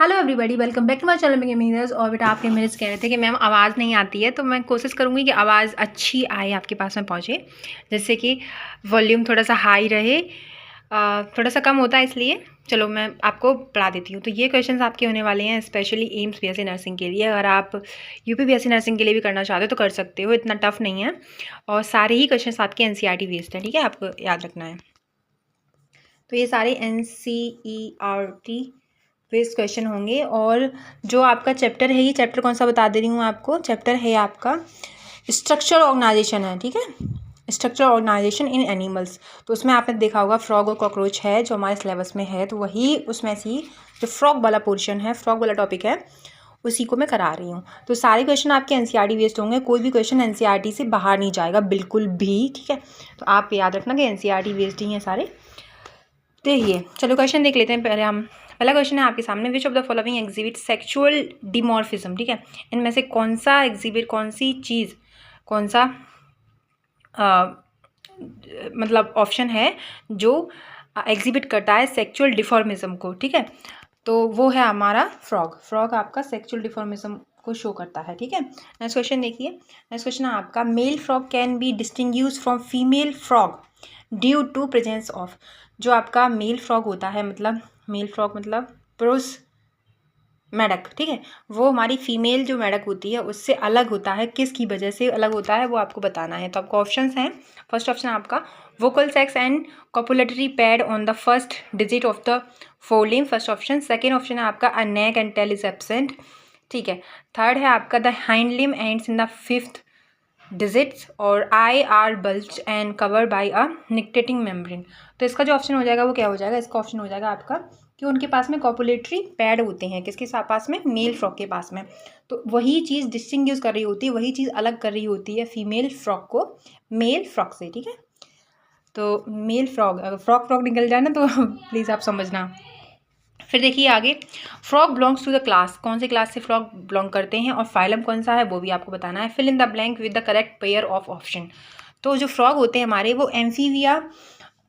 Hello everybody, welcome back to my channel मीनर्स। और बेटा आपके मेरे से कह रहे थे कि मैम आवाज़ नहीं आती है, तो मैं कोशिश करूँगी कि आवाज़ अच्छी आए, आपके पास में पहुँचे। जैसे कि वॉल्यूम थोड़ा सा हाई रहे, थोड़ा सा कम होता है, इसलिए चलो मैं आपको पढ़ा देती हूँ। तो ये क्वेश्चंस आपके होने वाले हैं स्पेशली एम्स बीएससी नर्सिंग के लिए। अगर आप यूपी बीएससी नर्सिंग के लिए भी करना चाहते हो तो कर सकते हो, इतना टफ नहीं है। और सारे ही क्वेश्चन आपके एनसीईआरटी बेस्ड हैं, ठीक है, आपको याद रखना है। तो ये सारे एनसीईआरटी बेस्ड क्वेश्चन होंगे। और जो आपका चैप्टर है, ये चैप्टर कौन सा बता दे रही हूँ आपको, चैप्टर है आपका स्ट्रक्चर ऑर्गेनाइजेशन है, ठीक है, स्ट्रक्चर ऑर्गेनाइजेशन इन एनिमल्स। तो उसमें आपने देखा होगा फ्रॉग और कॉकरोच है जो हमारे सिलेबस में है, तो वही उसमें से जो फ्रॉग वाला पोर्शन है, फ्रॉग वाला टॉपिक है, उसी को मैं करा रही हूँ। तो सारे क्वेश्चन आपके एनसीईआरटी बेस्ड होंगे, कोई भी क्वेश्चन एनसीईआरटी से बाहर नहीं जाएगा बिल्कुल भी, ठीक है। तो आप याद रखना कि एनसीईआरटी बेस्ड ही हैं सारे। देखिए चलो क्वेश्चन देख लेते हैं पहले हम। पहला क्वेश्चन है आपके सामने, which of the following exhibit sexual dimorphism, ठीक है, इनमें से कौन सा एग्जिबिट, कौन सी चीज़, कौन सा मतलब ऑप्शन है जो एग्जिबिट करता है सेक्सुअल डिफॉर्मिज्म को, ठीक है। तो वो है हमारा फ्रॉग। फ्रॉग आपका सेक्सुअल डिफॉर्मिज्म को शो करता है, ठीक है। नेक्स्ट क्वेश्चन देखिए, नेक्स्ट क्वेश्चन है आपका, male frog can be distinguish from female frog due to presence of. जो आपका मेल फ्रॉग होता है, मतलब मेल फ्रॉग मतलब पुरुष मेढक, ठीक है, वो हमारी फीमेल जो मेढक होती है उससे अलग होता है। किसकी वजह से अलग होता है वो आपको बताना है। तो आपको ऑप्शंस हैं, फर्स्ट ऑप्शन आपका vocal sex and copulatory pad on the first digit of the forelimb, first option. Second option है आपका a neck and tail is absent, ठीक है। थर्ड है आपका the hind limb ends in the fifth digits, और eye are bulge and cover by a nictitating membrane. तो इसका जो ऑप्शन हो जाएगा वो क्या हो जाएगा, इसका ऑप्शन हो जाएगा आपका कि उनके पास में कॉपुलेटरी पैड होते हैं, किसके पास में, मेल फ्रॉक के पास में। तो वही चीज़ डिस्टिंग्विश कर रही होती है, वही चीज़ अलग कर रही होती है फीमेल फ्रॉक को मेल फ्रॉक से, ठीक है। तो मेल फ्रॉग, अगर फ्रॉक फ्रॉक निकल जाए ना तो प्लीज़ आप समझना। फिर देखिए आगे, frog belongs to the class, कौन से क्लास से फ्रॉग बिलोंग करते हैं और फाइलम कौन सा है वो भी आपको बताना है। Fill in the blank with the correct pair of option. तो जो फ्रॉग होते हैं हमारे, वो एम्फीबिया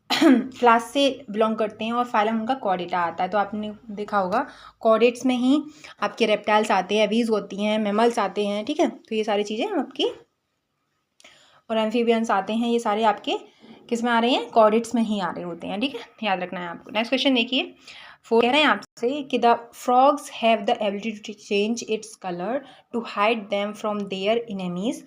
क्लास से बिलोंग करते हैं और फाइलम उनका कॉर्डेटा आता है। तो आपने देखा होगा कॉर्डेट्स में ही आपके रेप्टाइल्स आते हैं, एवीज होती हैं, मैमल्स आते हैं, ठीक है। तो ये सारी चीज़ें आपकी, और एम्फीबियंस आते हैं, ये सारे आपके किस में आ रहे हैं, कॉर्डेट्स में ही आ रहे होते हैं, ठीक है, याद रखना है आपको। नेक्स्ट क्वेश्चन देखिए, फोर कह रहे हैं आपसे कि the frogs have the ability to change its colour to hide them from their enemies,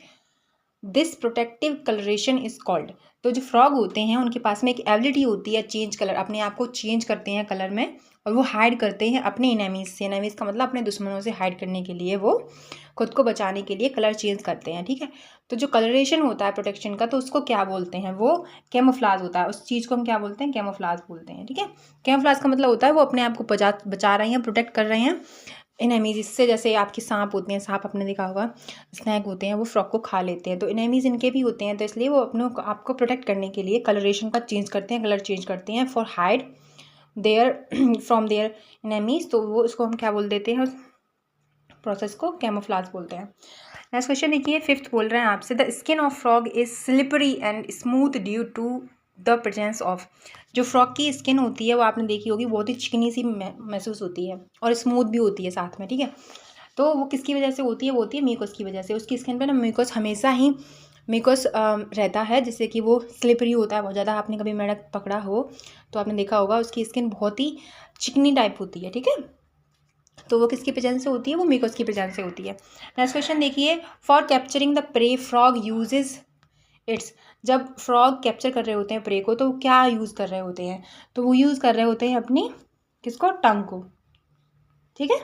this protective colouration is called. तो जो फ्रॉग होते हैं उनके पास में एक एबिलिटी होती है चेंज कलर, अपने आप को चेंज करते हैं कलर में, और वो हाइड करते हैं अपने इनेमीज से। इनेमीज का मतलब अपने दुश्मनों से हाइड करने के लिए, वो खुद को बचाने के लिए कलर चेंज करते हैं, ठीक है। तो जो कलरेशन होता है प्रोटेक्शन का, तो उसको क्या बोलते हैं, वो कैमोफ्लाज होता है। उस चीज़ को हम क्या बोलते हैं, कैमोफ्लाज बोलते हैं, ठीक है। कैमोफ्लाज का मतलब होता है वो अपने आप को बचा रहे हैं, प्रोटेक्ट कर रहे हैं इनेमीज इससे। जैसे आपके सांप होते हैं, सांप आपने देखा होगा, स्नैक होते हैं, वो फ्रॉग को खा लेते हैं, तो इनेमीज इनके भी होते हैं। तो इसलिए वो अपने आपको प्रोटेक्ट करने के लिए कलरेशन का चेंज करते हैं, कलर चेंज करते हैं for hide their from their enemies. तो वो उसको हम क्या बोल देते हैं, उस प्रोसेस को कैमोफ्लाज बोलते हैं। नेक्स्ट क्वेश्चन देखिए, फिफ्थ बोल रहे हैं आपसे, the skin of frog is slippery and smooth due to the presence of. जो फ्रॉग की स्किन होती है वो आपने देखी होगी, बहुत ही चिकनी सी महसूस होती है और स्मूथ भी होती है साथ में, ठीक है। तो वो किसकी वजह से होती है, वो होती है म्यूकस की वजह से। उसकी स्किन पे ना म्यूकस हमेशा ही म्यूकस रहता है, जिससे कि वो स्लिपरी होता है बहुत ज़्यादा। आपने कभी मेढक पकड़ा हो तो आपने देखा होगा उसकी स्किन बहुत ही चिकनी टाइप होती है, ठीक है। तो वो किसकी प्रेजेंस से होती है, वो म्यूकस की प्रेजेंस से होती है। नेक्स्ट क्वेश्चन देखिए, for capturing the prey frog usage it's. जब फ्रॉग कैप्चर कर रहे होते हैं प्रे को, तो वो क्या यूज़ कर रहे होते हैं, तो वो यूज़ कर रहे होते हैं अपनी किसको, टंग को, ठीक है।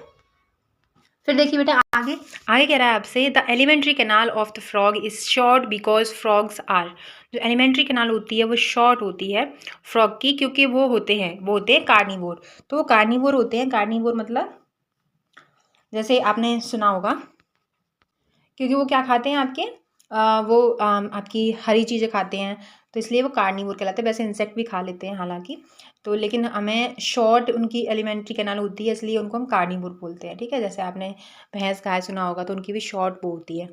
फिर देखिए बेटा आगे, आगे कह रहा है आपसे, the alimentary canal of the frog is short because frogs are. जो एलिमेंट्री कैनाल होती है वो शॉर्ट होती है फ्रॉग की, क्योंकि वो होते हैं कार्निवोर। तो वो कार्निवोर होते हैं, कार्निवोर मतलब जैसे आपने सुना होगा, क्योंकि वो क्या खाते हैं आपके वो आपकी हरी चीज़ें खाते हैं, तो इसलिए वो कार्निवोर कहलाते हैं। वैसे इंसेक्ट भी खा लेते हैं हालांकि, तो लेकिन हमें शॉर्ट उनकी एलिमेंट्री कैनाल होती है, इसलिए उनको हम कार्निवोर बोलते हैं, ठीक है। जैसे आपने भैंस गाय सुना होगा, तो उनकी भी शॉर्ट वो होती है,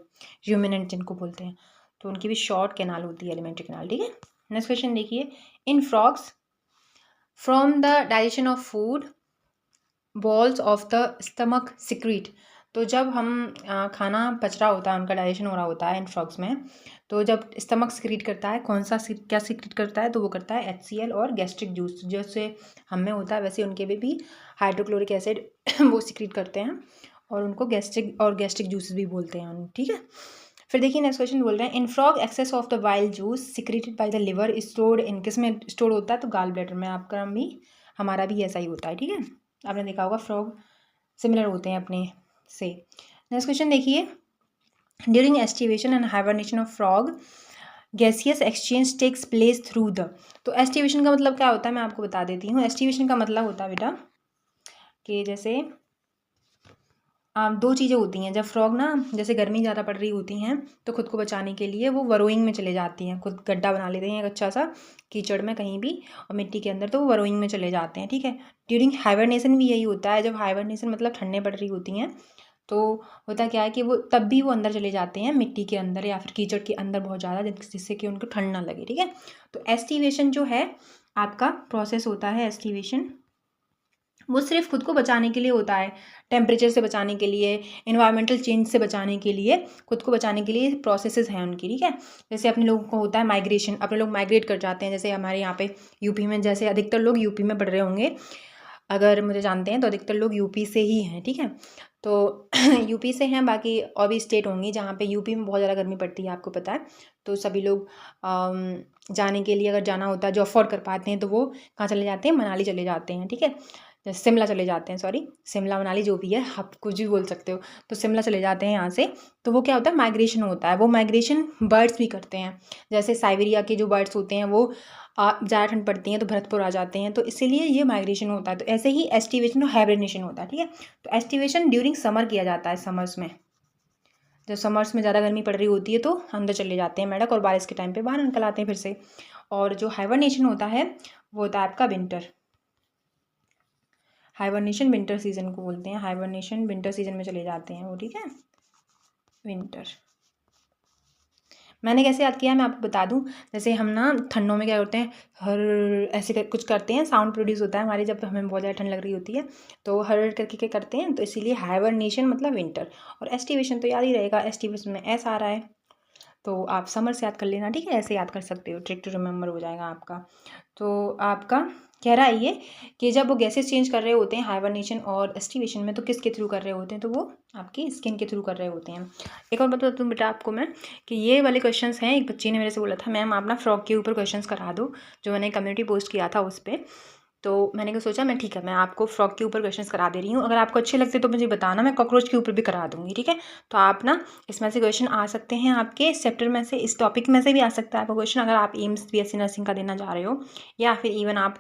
र्यूमिनेंट जिनको बोलते हैं, तो उनकी भी शॉर्ट कैनाल होती है, एलिमेंट्री कैनाल, ठीक है। नेक्स्ट क्वेश्चन देखिए, इन frogs from the digestion of food balls of the stomach secrete. तो जब हम खाना पच रहा होता है, उनका डाइजेशन हो रहा होता है इन फ्रॉग्स में, तो जब स्टमक सिक्रीट करता है, कौन सा क्या सिक्रीट करता है, तो वो करता है HCl और गैस्ट्रिक जूस। जैसे हम में होता है वैसे उनके भी हाइड्रोक्लोरिक एसिड वो सिक्रीट करते हैं, और उनको गैस्ट्रिक जूस भी बोलते हैं, ठीक है। फिर देखिए नेक्स्ट क्वेश्चन बोल रहे हैं, in frog excess of the वाइल्ड juice secreted by the liver stored in, किस में स्टोर होता है, तो गाल ब्लैडर में। आपका भी हमारा भी ऐसा ही होता है, ठीक है। आपने देखा होगा फ्रॉग सिमिलर होते हैं अपने से। नेक्स्ट क्वेश्चन देखिए, during aestivation and hibernation of frog gaseous exchange takes place through the. तो एस्टिवेशन का मतलब क्या होता है, मैं आपको बता देती हूँ। एस्टिवेशन का मतलब होता है बेटा कि जैसे दो चीज़ें होती हैं। जब फ्रॉग ना, जैसे गर्मी ज़्यादा पड़ रही होती हैं, तो खुद को बचाने के लिए वो वरोइंग में चले जाती हैं, खुद गड्ढा बना लेते हैं एक अच्छा सा कीचड़ में कहीं भी और मिट्टी के अंदर, तो वो वरोइंग में चले जाते हैं, ठीक है। ड्यूरिंग हाइबरनेशन भी यही होता है। जब हाइबरनेशन मतलब ठंडे पड़ रही होती हैं, तो होता क्या है कि वो तब भी वो अंदर चले जाते हैं मिट्टी के अंदर या फिर कीचड़ के अंदर बहुत ज़्यादा, जिससे कि उनको ठंड ना लगे, ठीक है। तो एस्टिवेशन जो है आपका प्रोसेस होता है, एस्टिवेशन वो सिर्फ खुद को बचाने के लिए होता है, टेम्परेचर से बचाने के लिए, इन्वायरमेंटल चेंज से बचाने के लिए, खुद को बचाने के लिए प्रोसेसेस हैं उनकी, ठीक है। जैसे अपने लोगों को होता है माइग्रेशन, अपने लोग माइग्रेट कर जाते हैं। जैसे हमारे यहाँ पे यूपी में, जैसे अधिकतर लोग यूपी में पढ़ रहे होंगे, अगर मुझे जानते हैं तो अधिकतर लोग यूपी से ही हैं, ठीक है। तो यूपी से हैं, बाकी और भी स्टेट होंगी जहाँ पे यूपी में बहुत ज़्यादा गर्मी पड़ती है, आपको पता है। तो सभी लोग जाने के लिए, अगर जाना होता है, जो अफोर्ड कर पाते हैं, तो वो कहाँ चले जाते हैं, मनाली चले जाते हैं, ठीक है। जैसे शिमला चले जाते हैं, सॉरी, शिमला मनाली जो भी है, आप कुछ भी बोल सकते हो, तो शिमला चले जाते हैं यहाँ से। तो वो क्या होता है, माइग्रेशन होता है। वो माइग्रेशन बर्ड्स भी करते हैं। जैसे साइबेरिया के जो बर्ड्स होते हैं, वो ज़्यादा ठंड पड़ती है तो भरतपुर आ जाते हैं, तो इसीलिए ये माइग्रेशन होता है। तो ऐसे ही एस्टिवेशन और हाइबरनेशन होता है, ठीक है। तो एस्टिवेशन ड्यूरिंग समर किया जाता है, समर्स में। जब समर्स में ज़्यादा गर्मी पड़ रही होती है, तो अंदर चले जाते हैं मेढक, और बारिश के टाइम पे बाहर निकल आते हैं फिर से। और जो हाइबरनेशन होता है वो होता है आपका विंटर। हाइबरनेशन विंटर सीजन को बोलते हैं, हाइबरनेशन विंटर सीजन में चले जाते हैं वो, ठीक है, विंटर। मैंने कैसे याद किया है मैं आपको बता दूं। जैसे हम ना ठंडों में क्या करते हैं, हर ऐसे कुछ करते हैं, साउंड प्रोड्यूस होता है हमारे, जब हमें बहुत ज़्यादा ठंड लग रही होती है, तो हर करके क्या करते हैं, तो इसीलिए हाइबरनेशन मतलब विंटर। और एस्टिवेशन तो याद ही रहेगा, एस्टिवेशन में एस आ रहा है, तो आप समर से याद कर लेना, ठीक है, ऐसे याद कर सकते हो, ट्रिक टू रिमेंबर हो जाएगा आपका। तो आपका कह रहा है ये कि जब वो गैसेस चेंज कर रहे होते हैं हाइबरनेशन और एस्टिवेशन में, तो किसके थ्रू कर रहे होते हैं, तो वो आपकी स्किन के थ्रू कर रहे होते हैं। एक और बता दूँ बेटा आपको मैं कि ये वाले क्वेश्चंस हैं, एक बच्ची ने मेरे से बोला था मैम आप ना फ्रॉग के ऊपर क्वेश्चंस करा दो, जो मैंने कम्युनिटी पोस्ट किया था उस पर। तो मैंने क्या सोचा, मैं ठीक है, मैं आपको फ्रॉग के ऊपर क्वेश्चंस करा दे रही हूँ। अगर आपको अच्छे लगते तो मुझे बताना, मैं कॉकरोच के ऊपर भी करा दूँगी, ठीक है। तो आप ना इसमें से क्वेश्चन आ सकते हैं आपके इस चैप्टर में से, इस टॉपिक में से भी आ सकता है आपका क्वेश्चन, अगर आप एम्स BSc नर्सिंग का देना चाह रहे हो, या फिर इवन आप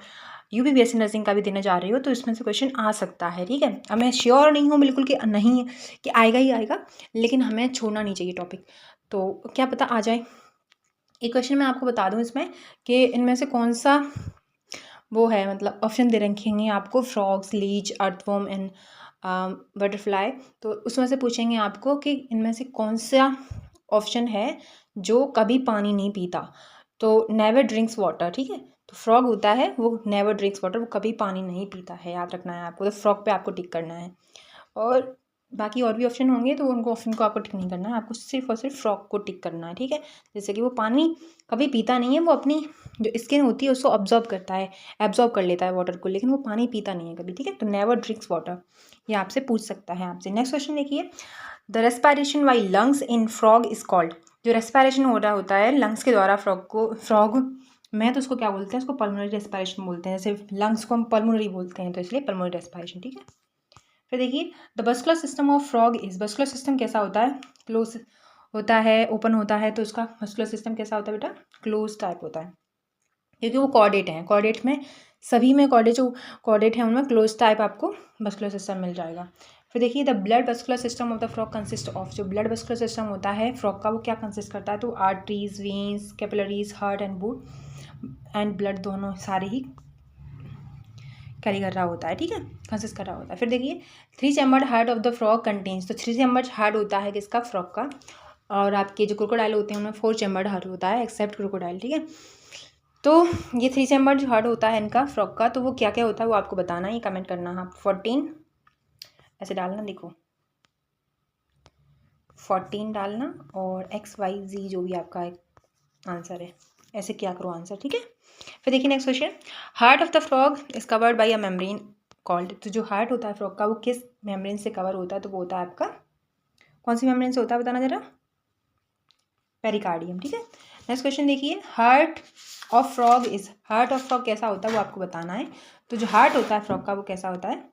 UP BSc नर्सिंग का भी देना चाह रही हो, तो इसमें से क्वेश्चन आ सकता है, ठीक है। अब मैं श्योर नहीं हूँ बिल्कुल कि नहीं कि आएगा ही आएगा, लेकिन हमें छोड़ना नहीं चाहिए टॉपिक, तो क्या पता आ जाए। एक क्वेश्चन मैं आपको बता दूँ इसमें कि इनमें से कौन सा वो है, मतलब ऑप्शन दे रखेंगे आपको, frogs, leech, earthworm and butterfly. तो उसमें से पूछेंगे आपको कि इनमें से कौन सा ऑप्शन है जो कभी पानी नहीं पीता, तो नेवर ड्रिंक्स वाटर, ठीक है। तो फ्रॉग होता है वो नेवर ड्रिंक्स वाटर, वो कभी पानी नहीं पीता है, याद रखना है आपको। तो फ्रॉग पे आपको टिक करना है, और बाकी और भी ऑप्शन होंगे तो उनको ऑप्शन को आपको टिक नहीं करना है, आपको सिर्फ और सिर्फ फ्रॉग को टिक करना है, ठीक है। जैसे कि वो पानी कभी पीता नहीं है, वो अपनी जो स्किन होती है उसको ऑब्जॉर्व करता है, एब्जॉर्ब कर लेता है वाटर को, लेकिन वो पानी पीता नहीं है कभी, ठीक है। तो नेवर ड्रिंक्स वाटर, ये आपसे पूछ सकता है आपसे। नेक्स्ट क्वेश्चन देखिए, the respiration by lungs in frog is called. जो रेस्पायरेशन हो रहा होता है लंग्स के द्वारा फ्रॉग में, तो उसको क्या बोलते हैं, उसको पल्मोनरी रेस्पायरेशन बोलते हैं। जैसे लंग्स को हम पल्मोनरी बोलते हैं, तो इसलिए पल्मोनरी रेस्पायरेशन, ठीक है। फिर देखिए, the vascular system of frog is, vascular system कैसा होता है, क्लोज होता है, ओपन होता है, तो उसका बस्कुलर सिस्टम कैसा होता है बेटा, क्लोज टाइप होता है, क्योंकि वो कॉर्डेट हैं। कॉर्डेट में सभी में जो कॉर्डेट हैं उनमें क्लोज टाइप आपको बस्कुलर सिस्टम मिल जाएगा। फिर देखिए, the blood vascular system of the frog consist of, जो ब्लड बस्कुलर सिस्टम होता है फ्रॉग का, वो क्या कंसिस्ट करता है, तो arteries, veins, capillaries, heart and blood दोनों सारे ही कैरी कर रहा होता है, ठीक है, कंसिस्ट कर रहा होता है। फिर देखिए, 3 chambered heart of the frog contains, तो 3 चैम्बर्ड हार्ट होता है किसका, फ्रॉग का। और आपके जो क्रोकोडाइल होते हैं उनमें 4 चैम्बर्ड हार्ट होता है, एक्सेप्ट क्रोकोडाइल, ठीक है। तो ये 3 चैम्बर्ड जो हार्ट होता है इनका फ्रॉग का, तो वो क्या क्या होता है वो आपको बताना है, कमेंट करना है आप। 14 ऐसे डालना, देखो 14 डालना और XYZ जो भी आपका आंसर है, ऐसे क्या करो आंसर, ठीक है। फिर देखिए next question, heart of the frog is covered by a membrane called. तो जो हार्ट होता है फ्रॉग का वो किस मेम्ब्रेन से कवर होता है, तो वो होता है आपका, कौन सी मेम्ब्रेन से होता है बताना जरा, पेरिकार्डियम, ठीक है। नेक्स्ट क्वेश्चन देखिए, heart of frog is, heart of frog कैसा होता है वो आपको बताना है। तो जो हार्ट होता है फ्रॉग का वो कैसा होता है,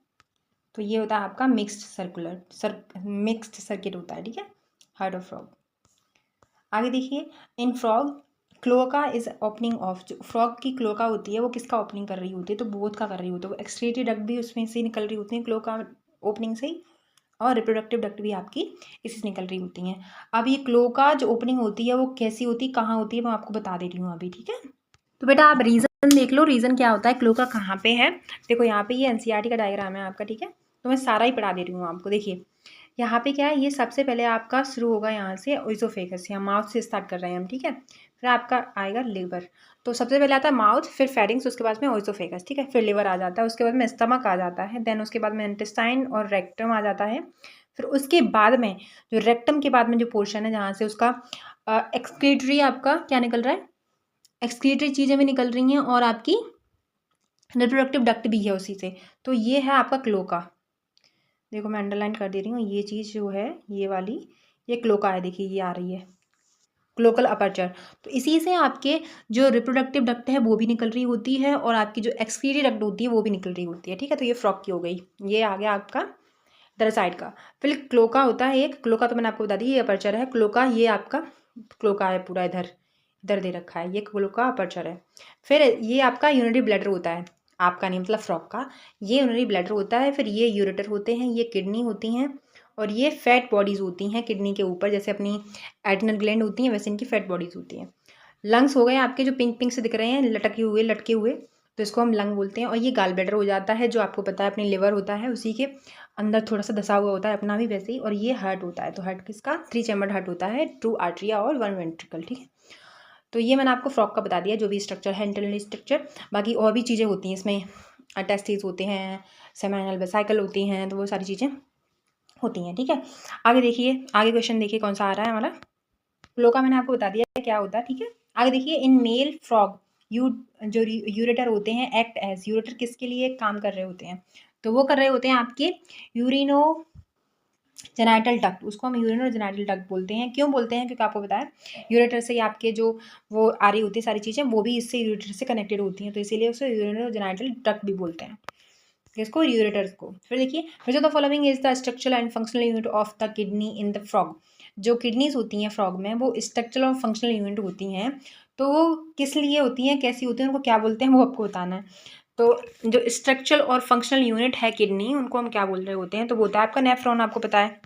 तो ये होता है आपका मिक्स्ड सर्किट होता है, ठीक है, हार्ट ऑफ फ्रॉग। आगे देखिए, इन frog cloaca is opening of, जो फ्रॉग की क्लोका होती है वो किसका ओपनिंग कर रही होती है, तो बोथ का कर रही होती है, वो एक्सक्रीटरी डक्ट भी उसमें से निकल रही होती है क्लोका ओपनिंग से ही, और रिप्रोडक्टिव डक्ट भी आपकी इसी से निकल रही होती हैं। अब ये क्लोका जो ओपनिंग होती है वो कैसी होती है, कहाँ होती है, मैं आपको बता दे रही हूँ अभी, ठीक है। तो बेटा आप रीज़न देख लो, रीज़न क्या होता है, क्लोका कहाँ पे है। देखो यहाँ पे ये एनसीईआरटी का डायग्राम है आपका, ठीक है, तो मैं सारा ही पढ़ा दे रही हूँ आपको। देखिए यहाँ पे क्या है, ये सबसे पहले आपका शुरू होगा यहाँ से ओइसोफेगस, यहाँ माउथ से स्टार्ट कर रहे हैं हम, ठीक है। फिर आपका आएगा लिवर, तो सबसे पहले आता है माउथ, फिर फेरिंग्स, उसके बाद में ओइसोफेगस, ठीक है, फिर लिवर आ जाता है, उसके बाद में स्टमक आ जाता है, देन उसके बाद में इंटेस्टाइन और रेक्टम आ जाता है। फिर उसके बाद में जो रेक्टम के बाद में जो पोर्शन है जहाँ से उसका एक्सक्रीटरी आपका क्या निकल रहा है, एक्सक्रीटरी चीज़ें भी निकल रही हैं और आपकी रिप्रोडक्टिव डक्ट भी है उसी से। तो ये है आपका क्लोका, देखो मैं अंडरलाइन कर दे रही हूँ, ये चीज़ जो है ये वाली, ये क्लोका है, देखिए ये आ रही है क्लोकल अपर्चर। तो इसी से आपके जो रिप्रोडक्टिव डक्ट है वो भी निकल रही होती है और आपकी जो एक्सक्रीटरी डक्ट होती है वो भी निकल रही होती है, ठीक है। तो ये फ्रॉग की हो गई, ये आ गया आपका दर साइड का। फिर क्लोका होता है एक, क्लोका तो मैंने आपको बता दी ये अपर्चर है, क्लोका ये आपका क्लोका है पूरा, इधर इधर दे रखा है, ये क्लोका अपर्चर है। फिर ये आपका यूनिटरी ब्लैडर होता है, आपका नहीं मतलब फ्रॉग का, ये यूनिटरी ब्लैडर होता है। फिर ये यूरेटर होते हैं, ये किडनी होती हैं, और ये फैट बॉडीज़ होती हैं किडनी के ऊपर, जैसे अपनी एड्रिनल ग्लैंड होती हैं वैसे इनकी फैट बॉडीज़ होती हैं। लंग्स हो गए आपके जो पिंक पिंक से दिख रहे हैं लटके हुए, तो इसको हम लंग बोलते हैं। और ये गाल ब्लैडर हो जाता है, जो आपको पता है अपनी लिवर होता है उसी के अंदर थोड़ा सा धसा हुआ होता है अपना भी वैसे ही। और ये हार्ट होता है, तो हार्ट किसका, 3 चैम्बर्ड हार्ट होता है, 2 आर्टरिया और 1 वेंट्रिकल, ठीक है। तो ये मैंने आपको फ्रॉग का बता दिया जो भी स्ट्रक्चर है, इंटरनल स्ट्रक्चर। बाकी और भी चीज़ें होती हैं इसमें, टेस्टिस होते हैं, सेमिनल वेसिकल होती हैं, तो वो सारी चीज़ें होती हैं, ठीक है। आगे देखिए, आगे क्वेश्चन देखिए कौन सा आ रहा है हमारा, क्लोका मैंने आपको बता दिया क्या होता है, ठीक है। आगे देखिए, इन मेल फ्रॉग जो यूरेटर होते हैं एक्ट एज, यूरेटर किसके लिए काम कर रहे होते हैं, तो वो कर रहे होते हैं आपके यूरिनो जेनाइटल डक्ट, उसको हम यूरिनो जेनाइटल डक्ट बोलते हैं। क्यों बोलते हैं, क्योंकि आपको बताया यूरेटर से ही आपके जो वो आ रही होती है सारी चीज़ें, वो भी इससे यूरेटर से कनेक्टेड होती हैं, तो इसीलिए उसे यूरिनो जेनाइटल डक्ट भी बोलते हैं, इसको यूरेटर्स को। फिर देखिए, विच of the following is the structural and functional unit of the kidney in the frog, जो किडनीज होती हैं फ्रॉग में वो स्ट्रक्चरल और फंक्शनल यूनिट होती हैं, तो वो किस लिए होती हैं, कैसी होती हैं, उनको क्या बोलते हैं, वो आपको बताना है। तो जो स्ट्रक्चरल और फंक्शनल यूनिट है किडनी, उनको हम क्या बोल रहे होते हैं, तो वो होता है आपका नेफ्रॉन। आपको पता है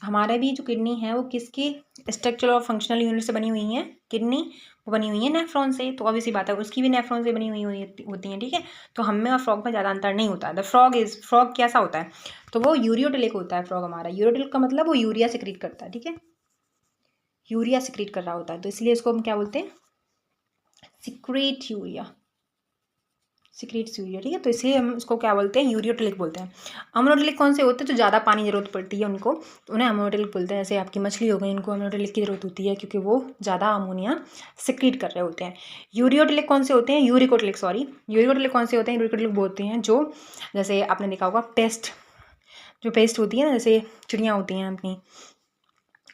हमारा भी जो किडनी है वो किसकी स्ट्रक्चरल और फंक्शनल यूनिट से बनी हुई है, किडनी वो बनी हुई है नेफ्रॉन से, तो ऑब्वियसली बात है उसकी भी नेफ्रॉन से बनी हुई होती हैं, ठीक है। तो हम में और फ्रॉग में ज़्यादा अंतर नहीं होता है। द फ्रॉग कैसा होता है, तो वो यूरियोटिलिक होता है फ्रॉग हमारा। यूरियोटिलिक का मतलब वो यूरिया सिक्रीट करता है, ठीक है, यूरिया सिक्रीट कर रहा होता है, तो इसलिए इसको हम क्या बोलते हैं, सिक्रेट यूरिया, सिक्रेट्स यूरिया, ठीक है। तो इसलिए हम उसको क्या बोलते हैं, यूरियोटिलिक बोलते हैं। अमोनोटिलिक कौन से होते हैं, तो ज़्यादा पानी ज़रूरत पड़ती है उनको, तो उन्हें अमोनोटिलिक बोलते हैं। जैसे आपकी मछली हो गई, इनको अमोनोटिलिक की ज़रूरत होती है क्योंकि वो ज़्यादा अमोनिया सिक्रीट कर रहे होते हैं। यूरियोटिलिक कौन से होते हैं, यूरिकोटिलिक कौन से होते हैं, यूरिकोटिलिक बोलते हैं जो, जैसे आपने देखा होगा पेस्ट, जो पेस्ट होती है ना, जैसे चिड़ियाँ होती हैं अपनी,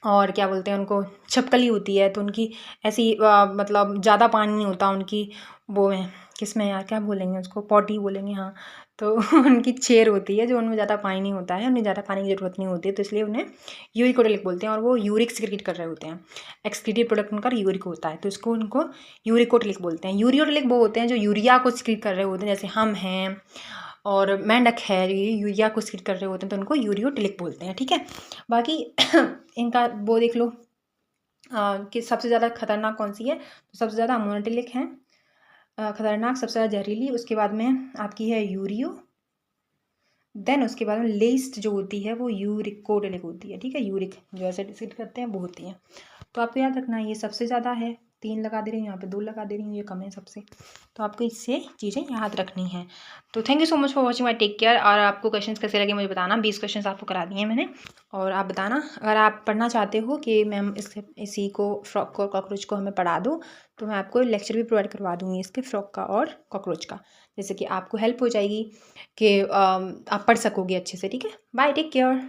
और क्या बोलते हैं उनको, छिपकली होती है, तो उनकी ऐसी मतलब ज़्यादा पानी नहीं होता उनकी वो में, किस में यार क्या बोलेंगे उसको, पॉटी बोलेंगे, हाँ। तो उनकी छेर होती है जो उनमें ज़्यादा पानी नहीं होता है, उन्हें ज़्यादा पानी की ज़रूरत नहीं होती है, तो इसलिए उन्हें यूरिकोटिलिक बोलते हैं। और वो यूरिक सिक्रीट कर रहे होते हैं, एक्सक्रीटिव प्रोडक्ट उनका यूरिक होता है, तो इसको उनको यूरिकोटिलिक बोलते हैं। यूरियोटिलिक वो होते हैं जो यूरिया को सिक्रीट कर रहे होते हैं, जैसे हम हैं और मेंढक है, ये यूरिया को सिक्रीट कर रहे होते हैं, तो उनको यूरियोटिलिक बोलते हैं, ठीक है। बाकी इनका वो देख लो कि सबसे ज़्यादा खतरनाक कौन सी है, तो सबसे ज़्यादा अमोनोटिलिक है खतरनाक, सबसे ज़्यादा जहरीली, उसके बाद में आपकी है यूरियो, देन उसके बाद में लेस्ट जो होती है वो यूरिकोटिलिक होती है, ठीक है। यूरिक जो एसिड करते हैं वो होती है, तो आपको याद रखना ये सबसे ज़्यादा है 3 लगा दे रही हूँ, यहाँ पे 2 लगा दे रही हूँ, ये कम है सबसे। तो आपको इससे चीज़ें याद रखनी है। तो thank you so much for watching my take care. और आपको क्वेश्चंस कैसे लगे मुझे बताना। 20 क्वेश्चंस आपको करा दिए हैं मैंने, और आप बताना अगर आप पढ़ना चाहते हो कि मैम इसी को फ्रॉक को कॉकरोच को हमें पढ़ा दूँ, तो मैं आपको लेक्चर भी प्रोवाइड करवा दूँगी इसके फ्रॉक का और कॉकरोच का, जैसे कि आपको हेल्प हो जाएगी कि आप पढ़ सकोगे अच्छे से। ठीक है, बाय, टेक केयर।